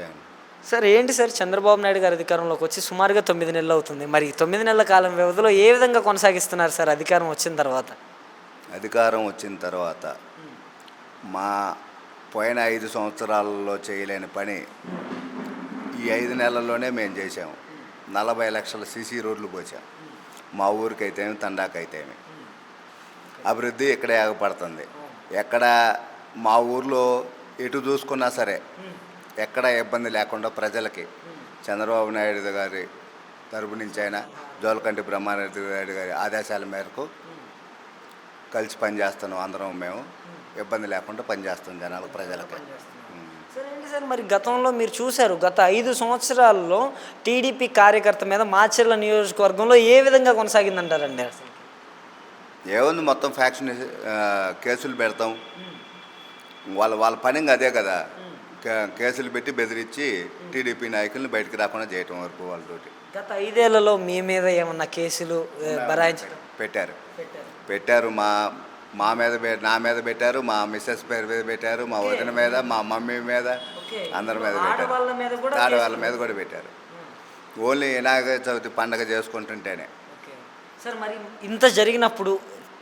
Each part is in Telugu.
నమస్తే అండి. సార్ ఏంటి సార్ చంద్రబాబు నాయుడు గారు అధికారంలోకి వచ్చి సుమారుగా 9 నెలలు అవుతుంది. మరి 9 నెలల కాలం వ్యవధిలో ఏ విధంగా కొనసాగిస్తున్నారు సార్ అధికారం వచ్చిన తర్వాత? అధికారం వచ్చిన తర్వాత మా పోయిన 5 సంవత్సరాలలో చేయలేని పని ఈ 5 నెలల్లోనే మేము చేసాము. 40 లక్షల సీసీ రోడ్లు పోసాం. మా ఊరికైతేమి తండాకైతేమి అభివృద్ధి ఇక్కడే ఆగపడుతుంది. ఎక్కడ మా ఊర్లో ఎటు చూసుకున్నా సరే ఎక్కడ ఇబ్బంది లేకుండా ప్రజలకి చంద్రబాబు నాయుడు గారి తరపు నుంచి అయినా జోలకంటి బ్రహ్మారెడ్డి గారి ఆదేశాల మేరకు కలిసి పనిచేస్తున్నాం. అందరం మేము ఇబ్బంది లేకుండా పనిచేస్తాం జనాలు ప్రజలకి. సార్ ఏంటి సార్ మరి గతంలో మీరు చూశారు, గత 5 సంవత్సరాల్లో టీడీపీ కార్యకర్త మీద మాచర్ల నియోజకవర్గంలో ఏ విధంగా కొనసాగిందంటారండి? అసలు ఏముంది, మొత్తం ఫ్యాక్షన్ కేసులు పెడతాం. వాళ్ళ పని ఇంకా అదే కదా, కేసులు పెట్టి బెదిరించి టీడీపీ నాయకులను బయటకు రాకుండా చేయటం వరకు వాళ్ళతోటి. గత 5 ఏళ్లలో మీ మీద ఏమన్నా కేసులు పెట్టారు. మా మీద నా మీద పెట్టారు, మా మిస్సెస్ పేరు మీద పెట్టారు, మా వదిన మీద, మా మమ్మీ మీద, అందరి మీద పెట్టారు. ఆడవాళ్ళ మీద కూడా పెట్టారు. ఓన్లీ వినాయక చవితి పండగ చేసుకుంటుంటేనే. సార్ మరి ఇంత జరిగినప్పుడు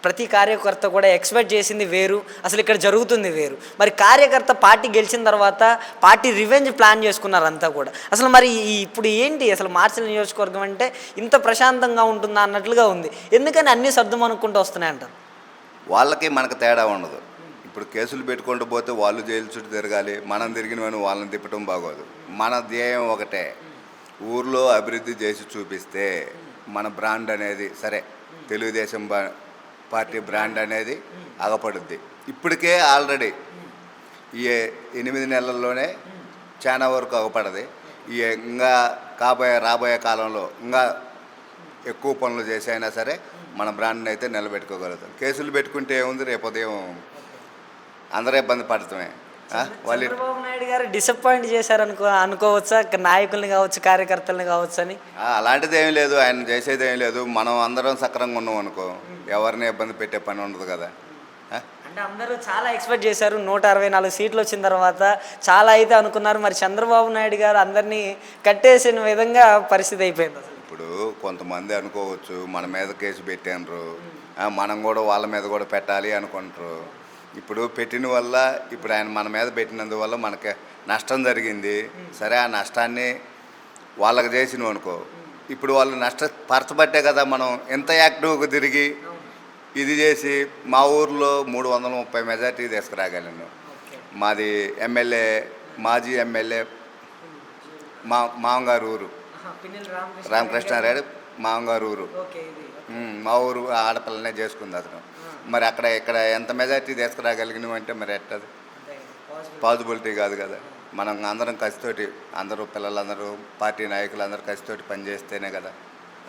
ప్రతి కార్యకర్త కూడా ఎక్స్పెక్ట్ చేసింది వేరు, అసలు ఇక్కడ జరుగుతుంది వేరు. మరి కార్యకర్త పార్టీ గెలిచిన తర్వాత పార్టీ రివెంజ్ ప్లాన్ చేసుకున్నారు అంతా కూడా. అసలు మరి ఇప్పుడు ఏంటి అసలు మార్చల నియోజకవర్గం అంటే ఇంత ప్రశాంతంగా ఉంటుందా అన్నట్లుగా ఉంది. ఎందుకని అన్నీ సర్దుమనుకుంటూ వస్తున్నాయి అంటారు? వాళ్ళకి మనకు తేడా ఉండదు. ఇప్పుడు కేసులు పెట్టుకుంటూ పోతే వాళ్ళు జైలు చుట్టూ తిరగాలి, మనం తిరిగినవని వాళ్ళని తిప్పటం బాగోదు. మన ధ్యేయం ఒకటే, ఊర్లో అభివృద్ధి చేసి చూపిస్తే మన బ్రాండ్ అనేది సరే తెలుగుదేశం పార్టీ బ్రాండ్ అనేది అగపడుద్ది. ఇప్పటికే ఆల్రెడీ ఈ 8 నెలల్లోనే చాలా వరకు అగపడది. ఇంకా రాబోయే కాలంలో ఇంకా ఎక్కువ పనులు చేసి అయినా సరే మన బ్రాండ్ని అయితే నిలబెట్టుకోగలుగుతాం. కేసులు పెట్టుకుంటే ఏముంది, రేపు ఉదయం అందరూ ఇబ్బంది పడతామే. చంద్రబాబు నాయుడు గారు డిసప్పాయింట్ చేశారు అనుకోవచ్చా, నాయకుల్ని కావచ్చు కార్యకర్తల్ని కావచ్చు అని? అలాంటిది ఏం లేదు, ఆయన చేసేది ఏం లేదు. మనం అందరం సక్రంగా ఉన్నాం అనుకో, ఎవరిని ఇబ్బంది పెట్టే పని ఉండదు కదా. అంటే అందరూ చాలా ఎక్స్పెక్ట్ చేశారు, 164 సీట్లు వచ్చిన తర్వాత చాలా అయితే అనుకున్నారు. మరి చంద్రబాబు నాయుడు గారు అందరినీ కట్టేసిన విధంగా పరిస్థితి అయిపోయింది. అసలు ఇప్పుడు కొంతమంది అనుకోవచ్చు మన మీద కేసు పెట్టారు, మనం కూడా వాళ్ళ మీద కూడా పెట్టాలి అనుకుంటారు. ఇప్పుడు పెట్టిన వల్ల ఇప్పుడు ఆయన మన మీద పెట్టినందువల్ల మనకి నష్టం జరిగింది. సరే, ఆ నష్టాన్ని వాళ్ళకి చేసినాం అనుకో, ఇప్పుడు వాళ్ళు నష్టపరచబట్టే కదా మనం ఎంత యాక్టివ్గా తిరిగి ఇది చేసి మా ఊర్లో 330 మెజార్టీ తీసుకురాగలను. మాది మాజీ ఎమ్మెల్యే మామగారు ఊరు రామకృష్ణారెడ్డి మామగారు ఊరు. మా ఊరు ఆడపిల్లనే చేసుకుంది అతను. మరి ఇక్కడ ఎంత మెజార్టీ తీసుకురాగలిగినాం అంటే మరి ఎట్టది పాసిబిలిటీ కాదు కదా. మనం అందరం కసితోటి, అందరూ పిల్లలందరూ పార్టీ నాయకులు అందరూ కసితోటి పనిచేస్తేనే కదా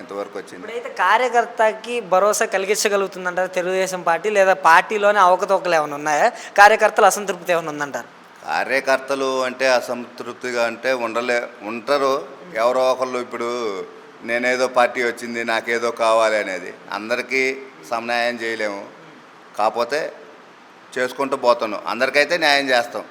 ఇంతవరకు వచ్చింది. ఇప్పుడైతే కార్యకర్తకి భరోసా కలిగించగలుగుతుందంటారు తెలుగుదేశం పార్టీ, లేదా పార్టీలోనే అవకతవకలు ఏమైనా ఉన్నాయా? కార్యకర్తలు అసంతృప్తి ఏమైనా ఉందంటారు? కార్యకర్తలు అంటే అసంతృప్తిగా అంటే ఉంటారు ఎవరో ఒకళ్ళు. ఇప్పుడు నేనేదో పార్టీ వచ్చింది నాకేదో కావాలి అనేది అందరికీ సమన్యాయం చేయలేము. కాకపోతే చేసుకుంటూ పోతాను, అందరికైతే న్యాయం చేస్తాం.